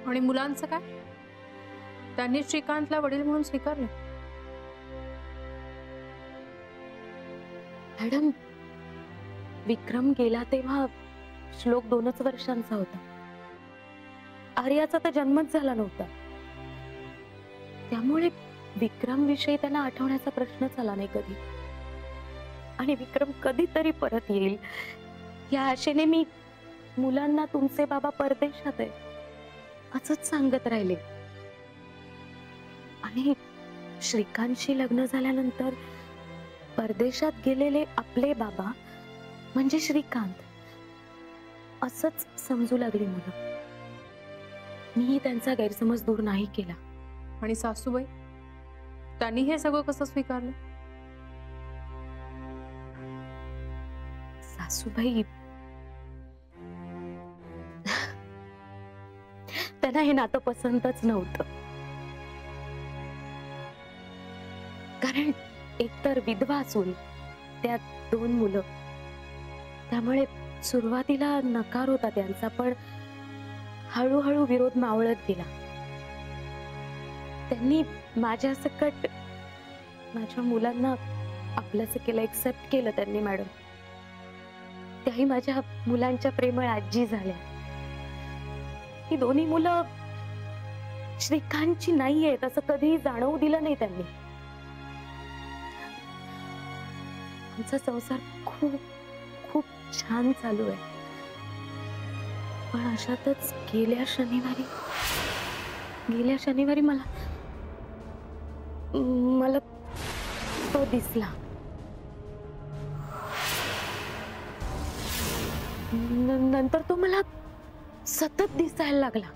आणि मुलांचं काय? त्यांनी श्रीकांतला वडील म्हणून स्वीकारलं. मॅडम, विक्रम गेला तेव्हा श्लोक 2च वर्षांचा होता. आर्याचा तर जन्मच झाला नव्हता. त्यामुळे विक्रम विषयी त्यांना आठवण्याचा प्रश्नच आला नाही कधी. आणि विक्रम कधीतरी परत येईल या आशेने मी मुलांना तुमचे बाबा परदेशात आहे असंच सांगत राहिले. आणि श्रीकांतशी लग्न झाल्यानंतर परदेशात गेलेले आपले बाबा म्हणजे श्रीकांत असंच समजू लागली मुलं. मी त्यांचा गैरसमज दूर नाही केला. आणि सासूबाई, त्यांनी हे सगळं कसं स्वीकारलं? सासूबाई, त्यांना हे नातं पसंतच नव्हतं. कारण एकतर विधवा असून त्यात 2 मुलं, त्यामुळे सुरुवातीला नकार होता त्यांचा. पण हळूहळू विरोध मावळत गेला. त्यांनी माझ्या सकट माझ्या मुलांना आपलंसं केलं, एक्सेप्ट केलं त्यांनी मॅडम. त्याही माझ्या मुलांच्या प्रेमळ आजी झाल्या. ही दोन्ही मुलं श्रीकांतची नाहीयेत असं कधीही जाणवू दिलं नाही त्यांनी. आमचा संसार खूप खूप छान चालू आहे. पण अशातच गेल्या शनिवारी मला तो दिसला. नंतर तो मला सतत दिसायला लागला.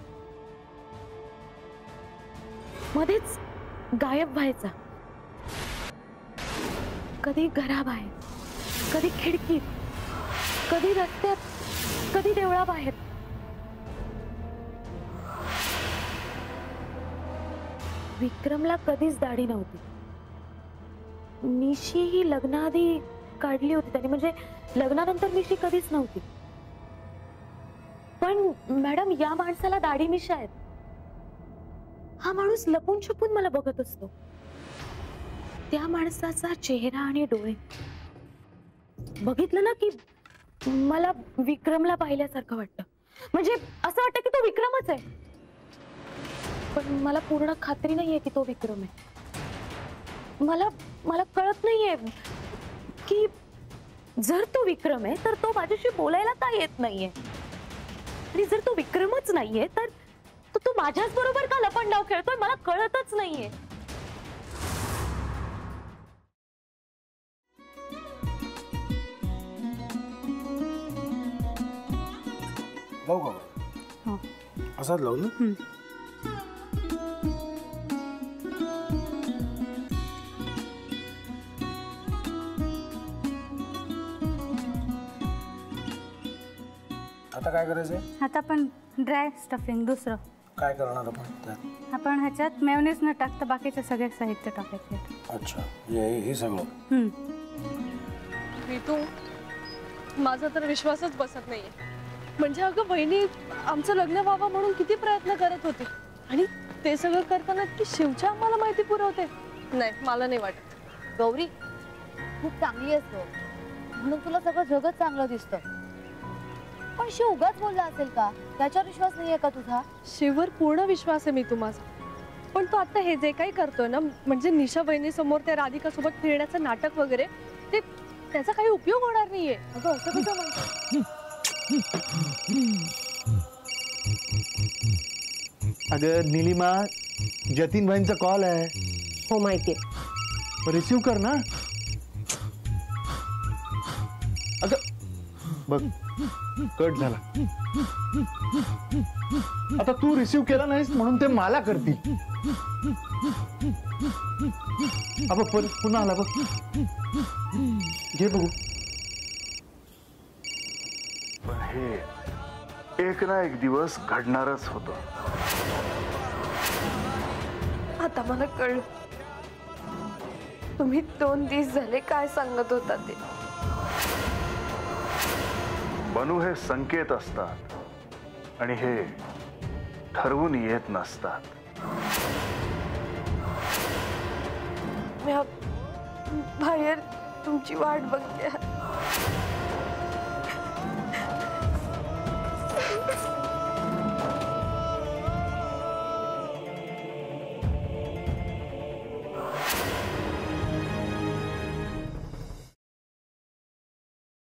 मध्येच गायब व्हायचा. कधी घराबाहेर, कधी खिडकीत, कधी रस्त्यात, कधी देवळाबाहेर. विक्रमला कधीच दाढी नव्हती. मिशी ही लग्नाआधी काढली होती त्याने, म्हणजे लग्नानंतर मिशी कधीच नव्हती. पण मॅडम, या माणसाला दाढी मिशा आहेत. हा माणूस लपून छपून मला बघत असतो. त्या माणसाचा चेहरा आणि डोळे बघितलं ना की मला विक्रमला पाहिल्यासारखं वाटतं. म्हणजे असं वाटतं की तो विक्रमच आहे. पण मला पूर्ण खात्री नाहीये की तो विक्रम आहे. मला कळत नाहीये की जर तो विक्रम आहे तर तो माझ्याशी बोलायला का येत नाहीये. आणि जर तो विक्रमच नाहीये तर तो माझ्याच बरोबर का लपंडाव खेळतोय मला कळतच नाहीये. लावू का? असाच लावू ना? आता काय करायचंय? आता आपण ड्राय स्टफिंग दुसरं काय करणार आपण त्यात? आपण ह्याच्यात मेयोनीज न टाकता बाकीचे सगळे साहित्य टाकायचे. अच्छा, हे सगळं. ऋतू, माझा तर विश्वासच बसत नाहीये. म्हणजे अगं बहिणी आमचं लग्न व्हावं म्हणून किती प्रयत्न करत होती आणि ते सगळं करताना ती शिवच्या आम्हाला माहिती पुरवते. नाही, मला नाही वाटत. गौरी खूप चांगली असतो म्हणून तुला सगळं जगत चांगलं दिसतं. पण शिव उगाच बोलला असेल का? त्याच्यावर विश्वास नाहीये का तुझा? शिववर पूर्ण विश्वास आहे मी तुम्हाला. पण तो आता हे जे काही करतोय ना, म्हणजे निशा बहिणी समोर त्या राधिका सोबत फिरण्याचं नाटक वगैरे, ते त्याचा काही उपयोग होणार नाहीये. अगं असं कसं म्हणतो? अगं नीलिमा, जतीन भाईंचा कॉल आहे. हो माहितीये. रिसीव कर ना. अगं बघ, कट झाला. आता तू रिसीव केला नाहीस म्हणून ते मला करतील. अब पुन्हा आला बघ. घे बघू. पण हे एक ना एक दिवस घडणारच होतं. आता मला कळलं तुम्ही 2 दिवस झाले काय सांगत होता ते. बनू हे संकेत असतात आणि हे ठरवून येत नसतात. मी बाहेर तुमची वाट बघते.